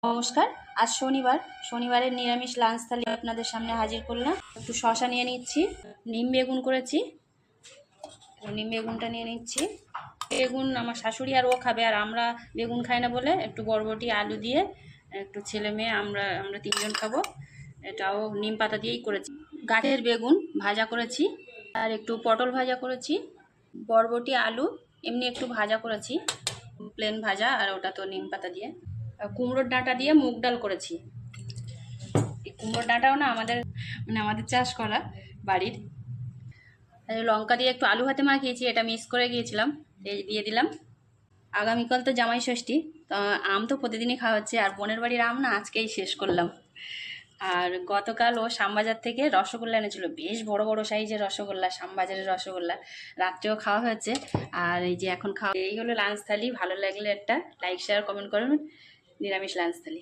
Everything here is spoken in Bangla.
নমস্কার। আজ শনিবারের নিরামিষ লাঞ্চ থালি আপনাদের সামনে হাজির করলাম। একটু শসা নিয়ে নিচ্ছি, নিম বেগুন করেছি, নিম বেগুনটা নিয়ে নিচ্ছি। বেগুন আমার শাশুড়ি আর ও খাবে, আর আমরা বেগুন খাই না বলে একটু বরবটি আলু দিয়ে একটু ছেলে মেয়ে আমরা তিনজন খাবো। এটাও নিম পাতা দিয়েই করেছি। গাছের বেগুন ভাজা করেছি, আর একটু পটল ভাজা করেছি, বরবটি আলু এমনি একটু ভাজা করেছি, প্লেন ভাজা, আর ওটা তো নিম পাতা দিয়ে। কুমড়োর ডাঁটা দিয়ে মুগ ডাল করেছি। এই কুমড়োর ডাঁটাও না আমাদের চাষ করা বাড়ির। লঙ্কা দিয়ে একটু আলু ভাতে মাখিয়েছি, এটা মিক্স করে গিয়েছিলাম, এই দিয়ে দিলাম। আগামীকাল তো জামাই ষষ্ঠী, তো আম তো প্রতিদিনই খাওয়া হচ্ছে, আর বোনের বাড়ির আম না আজকেই শেষ করলাম। আর গতকাল ও শ্যামবাজার থেকে রসগোল্লা এনেছিল, বেশ বড় বড় সাইজের রসগোল্লা, শ্যামবাজারের রসগোল্লা। রাত্রেও খাওয়া হয়েছে, আর এই যে এখন খাওয়া। এই হলো লাঞ্চ থালি। ভালো লাগলে একটা লাইক শেয়ার কমেন্ট করুন। নিরামিষ লাঞ্চ থালি।